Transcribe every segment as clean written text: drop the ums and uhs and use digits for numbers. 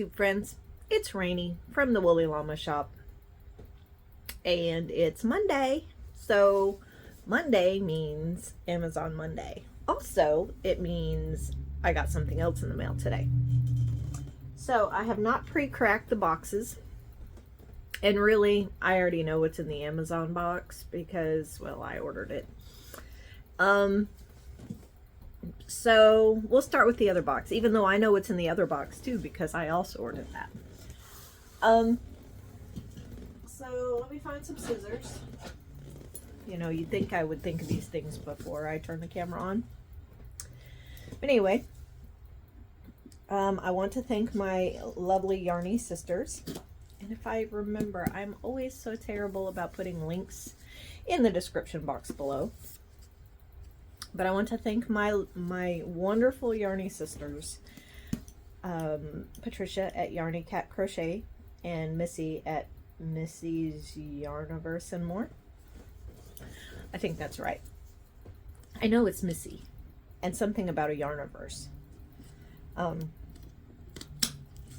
YouTube friends, it's Rainy from the Woolly Llama Shop, and it's Monday, so Monday means Amazon Monday. Also, it means I got something else in the mail today. So I have not pre-cracked the boxes, and really, I already know what's in the Amazon box because, well, I ordered it. So we'll start with the other box, even though I know what's in the other box too, because I also ordered that. So let me find some scissors. You know, you'd think I would think of these things before I turn the camera on. But anyway, I want to thank my lovely Yarny sisters. And if I remember, I'm always so terrible about putting links in the description box below. But I want to thank my wonderful Yarny sisters, Patricia at Yarny Cat Crochet and Missy at Missy's Yarniverse and More. I think that's right. I know it's Missy and something about a Yarniverse.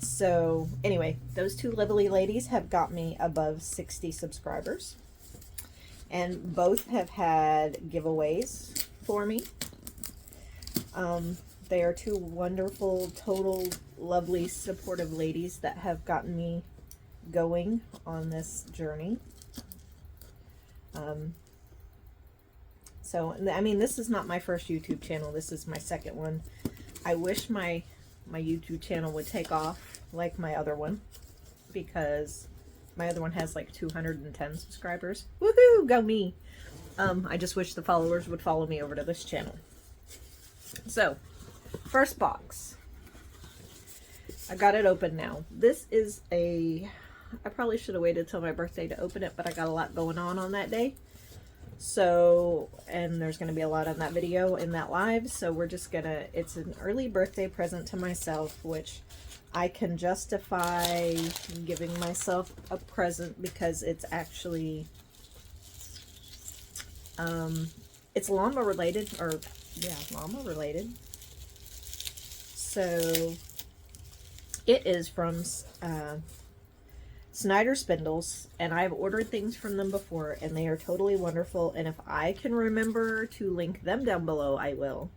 So anyway, those two lovely ladies have got me above 60 subscribers, and both have had giveaways for me. They are two wonderful, total, lovely, supportive ladies that have gotten me going on this journey. So, I mean, this is not my first YouTube channel. This is my second one. I wish my YouTube channel would take off like my other one, because my other one has like 210 subscribers. Woohoo! Go me! I just wish the followers would follow me over to this channel. So, first box. I got it open now. This is I probably should have waited till my birthday to open it, but I got a lot going on that day. So, and there's going to be a lot on that video in that live. So we're just going to, it's an early birthday present to myself, which I can justify giving myself a present because it's actually, it's llama related, or yeah, llama related. So it is from Snyder Spindles, and I've ordered things from them before, and they are totally wonderful, and if I can remember to link them down below, I will.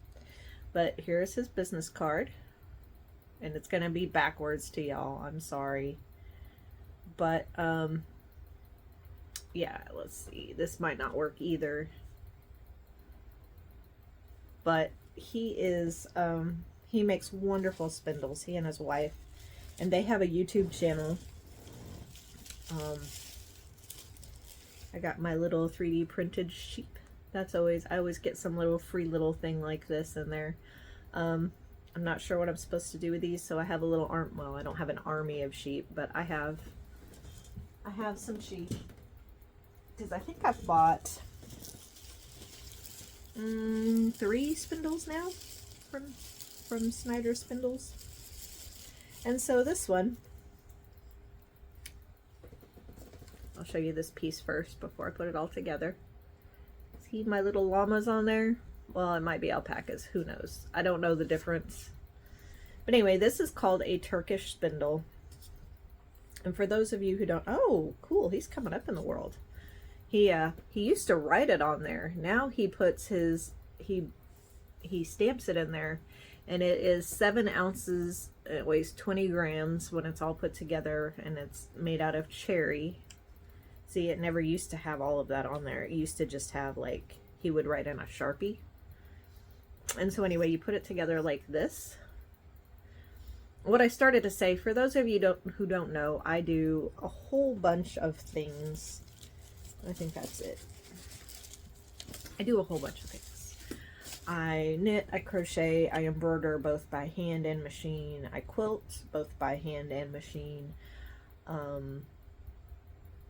But here's his business card, and it's going to be backwards to y'all. I'm sorry. But, yeah, let's see. This might not work either. But he is, he makes wonderful spindles, he and his wife, and they have a YouTube channel. I got my little 3D printed sheep. That's always, I always get some little free little thing like this in there. I'm not sure what I'm supposed to do with these, so I have a little well, I don't have an army of sheep, but I have some sheep, because I think I've bought 3 spindles now from Snyder Spindles. And so this one, I'll show you this piece first before I put it all together. See my little llamas on there? Well, it might be alpacas, who knows? I don't know the difference. But anyway, this is called a Turkish spindle. And for those of you who don't, oh, cool, he's coming up in the world. He used to write it on there. Now he puts his, he stamps it in there, and it is 7 ounces. It weighs 20 grams when it's all put together, and it's made out of cherry. See, it never used to have all of that on there. It used to just have, like, he would write in a Sharpie. And so anyway, you put it together like this. What I started to say, for those of you who don't know, I do a whole bunch of things. I think that's it. I do a whole bunch of things. I knit, I crochet, I embroider both by hand and machine. I quilt both by hand and machine.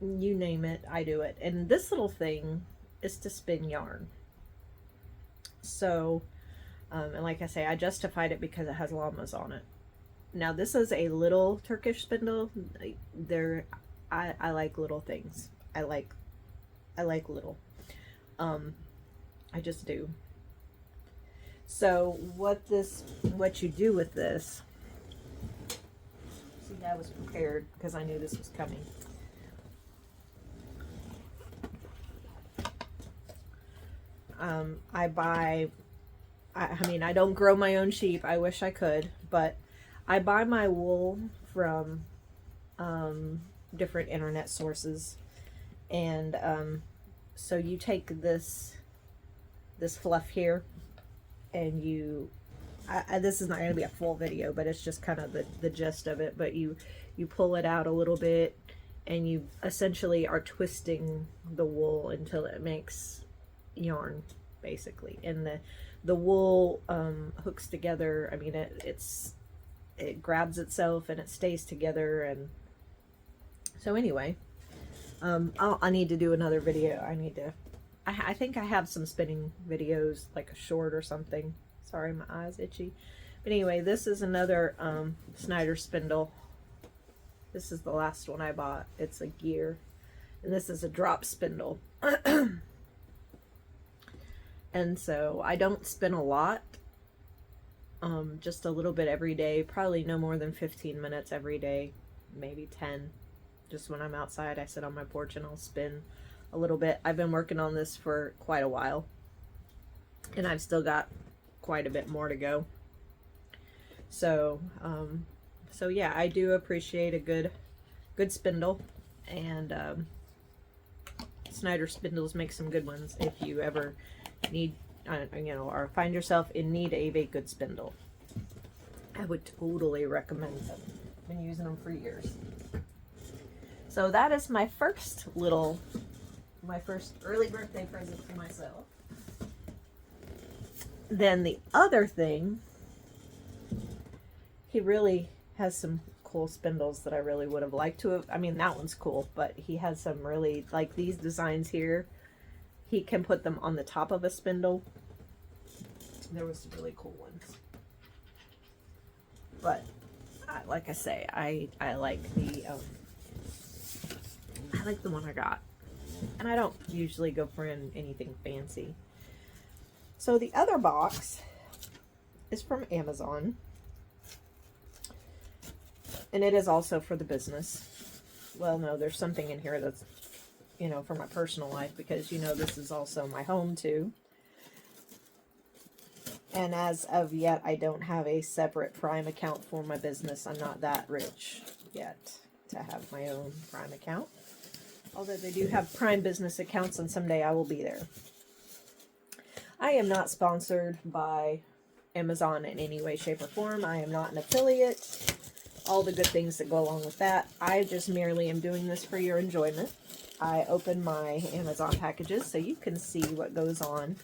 You name it, I do it. And this little thing is to spin yarn. So, and like I say, I justified it because it has llamas on it. Now this is a little Turkish spindle. I like little things. I like little. I just do. So what you do with this See, I was prepared because I knew this was coming. I mean, I don't grow my own sheep. I wish I could, but I buy my wool from different internet sources. And so you take this fluff here, and this is not going to be a full video, but it's just kind of the gist of it. But you pull it out a little bit, and you essentially are twisting the wool until it makes yarn, basically. And the wool hooks together. I mean, it grabs itself and it stays together. And so anyway, I need to do another video. I think I have some spinning videos, like a short or something. Sorry, my eye's itchy. But anyway, this is another Snyder spindle. This is the last one I bought. It's a gear. And this is a drop spindle. And so I don't spin a lot. Just a little bit every day. Probably no more than 15 minutes every day. Maybe 10. Just when I'm outside, I sit on my porch and I'll spin a little bit. I've been working on this for quite a while, and I've still got quite a bit more to go. So so yeah, I do appreciate a good spindle, and Snyder spindles make some good ones if you ever need, or find yourself in need of a good spindle. I would totally recommend them. I've been using them for years. So that is my first early birthday present for myself. Then the other thing, he really has some cool spindles that I really would have liked to have. I mean, that one's cool, but he has some really, like these designs here, he can put them on the top of a spindle. There was some really cool ones. But like I say, I like the one I got, and I don't usually go for anything fancy. So the other box is from Amazon, and it is also for the business. Well, no, there's something in here that's, for my personal life, because this is also my home too. And as of yet, I don't have a separate Prime account for my business. I'm not that rich yet to have my own Prime account. Although they do have Prime business accounts, and someday I will be there. I am not sponsored by Amazon in any way, shape, or form. I am not an affiliate. All the good things that go along with that. I just merely am doing this for your enjoyment. I open my Amazon packages so you can see what goes on.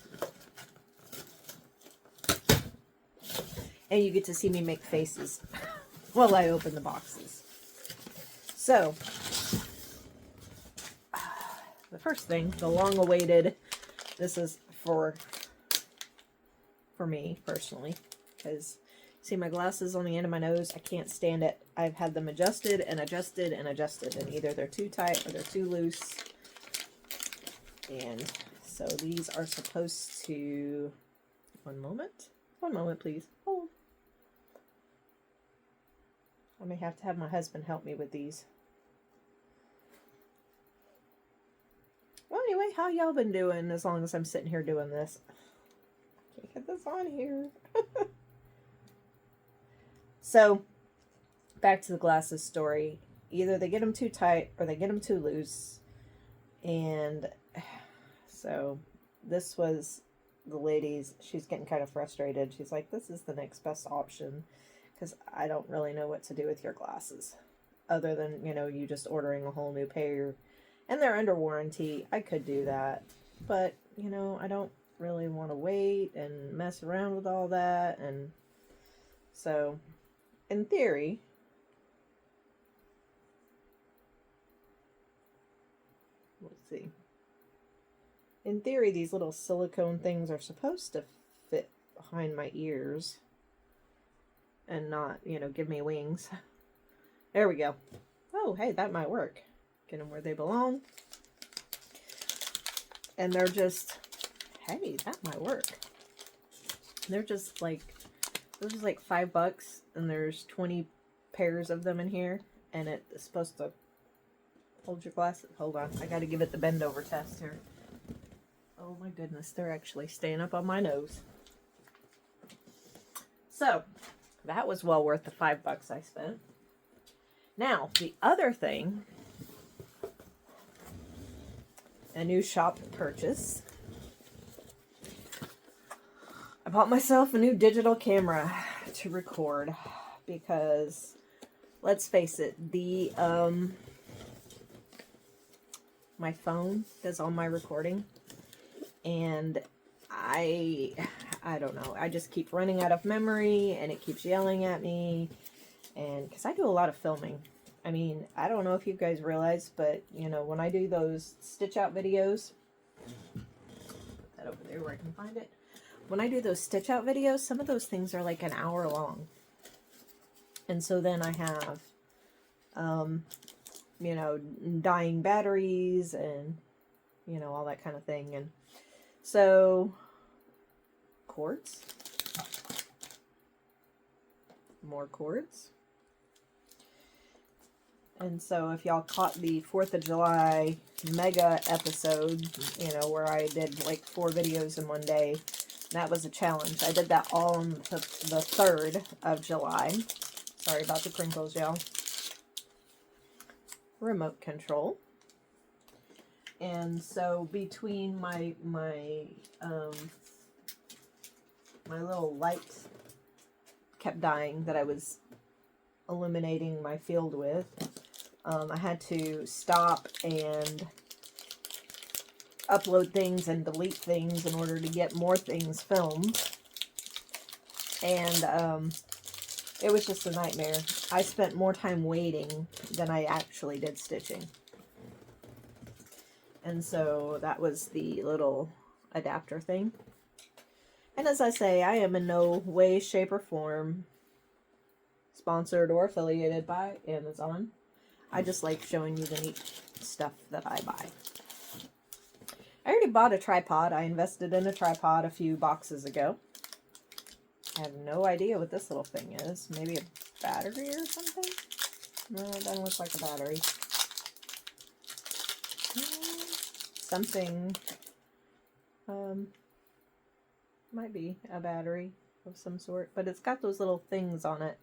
And you get to see me make faces while I open the boxes. So, the first thing, the long-awaited, this is for me personally, because see my glasses on the end of my nose, I can't stand it. I've had them adjusted and adjusted and adjusted, and either they're too tight or they're too loose. And so these are supposed to, one moment please, hold. I may have to have my husband help me with these. Well, anyway, how y'all been doing as long as I'm sitting here doing this? I can't get this on here. So, back to the glasses story. Either they get them too tight or they get them too loose. And so, this was the lady's, she's getting kind of frustrated. She's like, this is the next best option, because I don't really know what to do with your glasses. Other than, you just ordering a whole new pair. And they're under warranty. I could do that. But, I don't really want to wait and mess around with all that. And so, in theory, let's see. In theory, these little silicone things are supposed to fit behind my ears and not, give me wings. There we go. Oh, hey, that might work. Get them where they belong. And they're just, hey, that might work. They're just like, those are like $5, and there's 20 pairs of them in here, and it's supposed to hold your glasses. Hold on, I gotta give it the bend over test here. Oh my goodness, they're actually staying up on my nose. So, that was well worth the $5 I spent. Now, the other thing, a new shop purchase. I bought myself a new digital camera to record because, let's face it, the my phone does all my recording, and I don't know, I just keep running out of memory, and it keeps yelling at me, and because I do a lot of filming. I mean, I don't know if you guys realize, but, you know, when I do those stitch out videos, put that over there where I can find it. When I do those stitch out videos, some of those things are like an hour long. And so then I have, you know, dying batteries and, you know, all that kind of thing. And so, cords, more cords. And so if y'all caught the 4th of July mega episode, you know, where I did like 4 videos in one day, that was a challenge. I did that all on the 3rd of July. Sorry about the crinkles, y'all. Remote control. And so between my little light kept dying that I was illuminating my field with, I had to stop and upload things and delete things in order to get more things filmed. And it was just a nightmare. I spent more time waiting than I actually did stitching. And so that was the little adapter thing. And as I say, I am in no way, shape, or form sponsored or affiliated by Amazon. I just like showing you the neat stuff that I buy. I already bought a tripod. I invested in a tripod a few boxes ago. I have no idea what this little thing is. Maybe a battery or something? No, it doesn't look like a battery. Something. Might be a battery of some sort. But it's got those little things on it.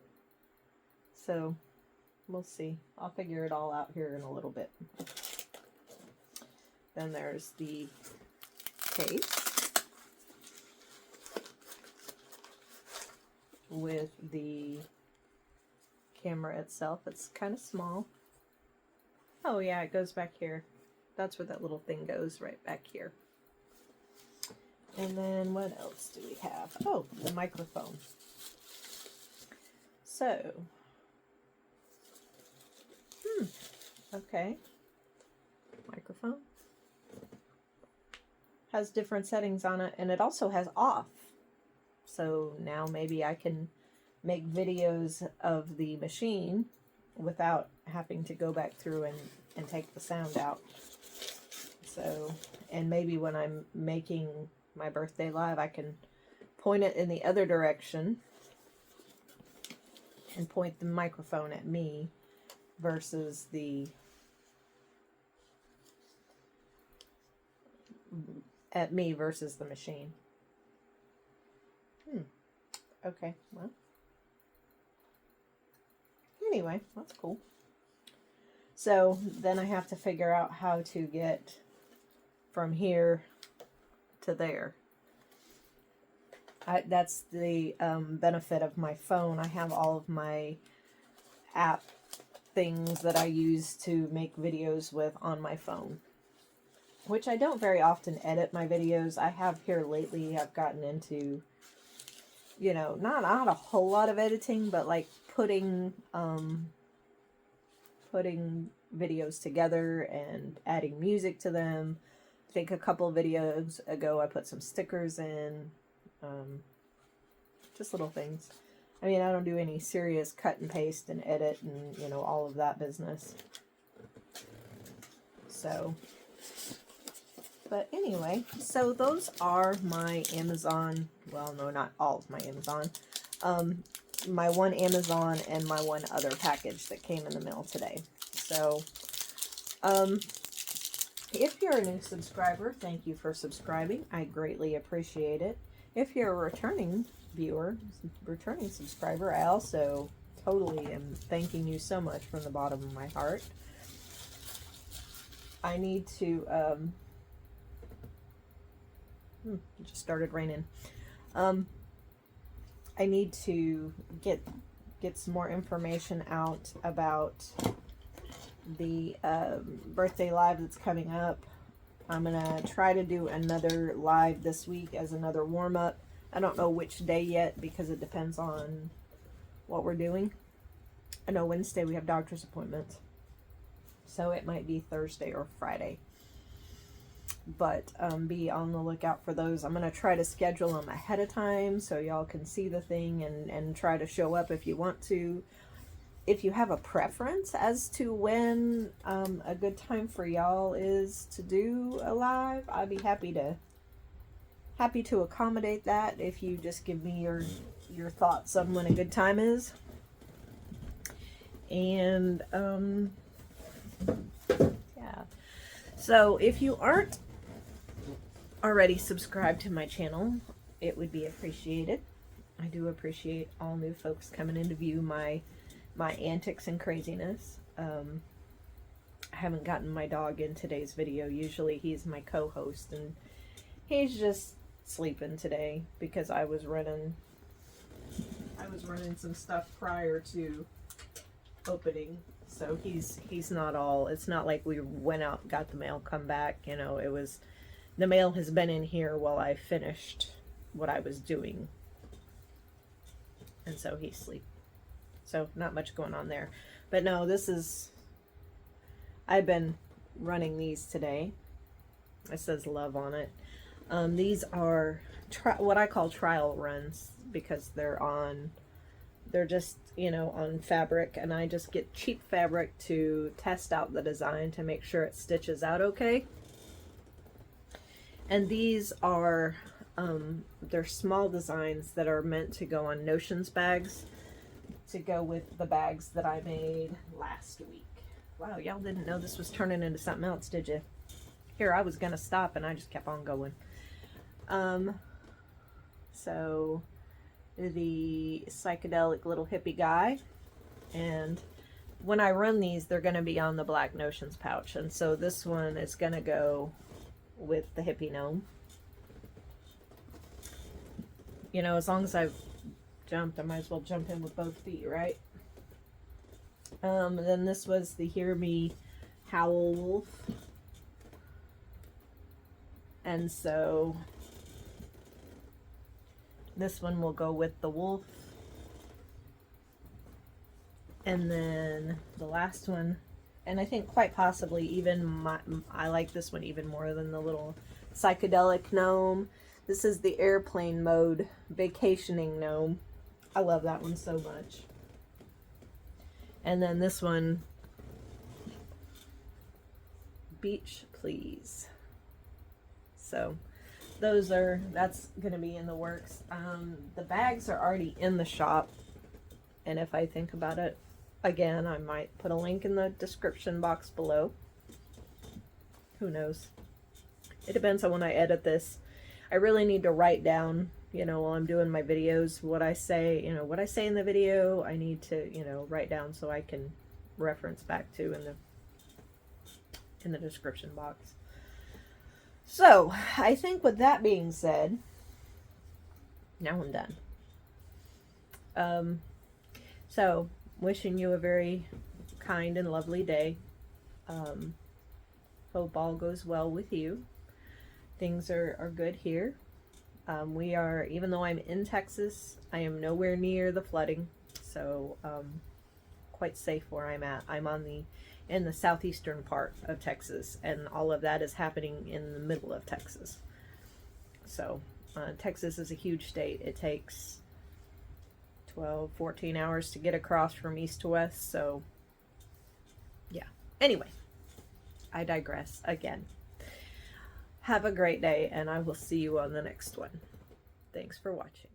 So, we'll see. I'll figure it all out here in a little bit. Then there's the case with the camera itself. It's kind of small. Oh yeah, it goes back here. That's where that little thing goes, right back here. And then what else do we have? Oh, the microphone. So, okay. Microphone. Has different settings on it, and it also has off. So now maybe I can make videos of the machine without having to go back through and take the sound out. So, and maybe when I'm making my birthday live, I can point it in the other direction and point the microphone at me versus the machine. Okay, well. Anyway, that's cool. So then I have to figure out how to get from here to there. That's the benefit of my phone. I have all of my app things that I use to make videos with on my phone, which I don't very often edit my videos. I have here lately, I've gotten into, you know, not a whole lot of editing, but like putting videos together and adding music to them. I think a couple of videos ago I put some stickers in, just little things. I mean, I don't do any serious cut and paste and edit and, you know, all of that business. So, but anyway, so those are my Amazon, well, no, not all of my Amazon. my one Amazon and my one other package that came in the mail today. So, if you're a new subscriber, thank you for subscribing. I greatly appreciate it. If you're a returning viewer, returning subscriber, I also totally am thanking you so much from the bottom of my heart. I need to, it just started raining. I need to get some more information out about the birthday live that's coming up. I'm gonna try to do another live this week as another warm-up. I don't know which day yet because it depends on what we're doing. I know Wednesday we have doctor's appointments, so it might be Thursday or Friday. But be on the lookout for those. I'm going to try to schedule them ahead of time so y'all can see the thing and try to show up if you want to. If you have a preference as to when a good time for y'all is to do a live, I'd be happy to accommodate that if you just give me your thoughts on when a good time is. And yeah. So if you aren't already subscribed to my channel, it would be appreciated. I do appreciate all new folks coming in to view my antics and craziness. I haven't gotten my dog in today's video. Usually he's my co-host, and he's just sleeping today because I was running some stuff prior to opening. So he's not all, it's not like we went out, got the mail, come back, you know. It was, the mail has been in here while I finished what I was doing. And so he's asleep. So not much going on there. But no, this is, I've been running these today. It says love on it. These are what I call trial runs because they're just, you know, on fabric, and I just get cheap fabric to test out the design to make sure it stitches out okay. And these are, they're small designs that are meant to go on notions bags to go with the bags that I made last week. Wow, y'all didn't know this was turning into something else, did you? Here, I was gonna stop and I just kept on going. So the psychedelic little hippie guy, and when I run these, they're going to be on the black notions pouch, and so this one is going to go with the hippie gnome. You know, as long as I've jumped, I might as well jump in with both feet, right? Then this was the Hear Me Howl Wolf, and so this one will go with the wolf. And then the last one, and I think quite possibly even I like this one even more than the little psychedelic gnome. This is the airplane mode vacationing gnome. I love that one so much. And then this one, beach please. So that's going to be in the works. The bags are already in the shop, and if I think about it again, I might put a link in the description box below. Who knows? It depends on when I edit this. I really need to write down, you know, while I'm doing my videos, what I say, you know, what I say in the video, I need to, you know, write down so I can reference back to in the description box. So, I think with that being said, now I'm done. So, wishing you a very kind and lovely day. Hope all goes well with you. Things are good here. We are, even though I'm in Texas, I am nowhere near the flooding, so quite safe where I'm at. I'm in the southeastern part of Texas, and all of that is happening in the middle of Texas. So Texas is a huge state. It takes 12, 14 hours to get across from east to west, so yeah. Anyway, I digress again. Have a great day, and I will see you on the next one. Thanks for watching.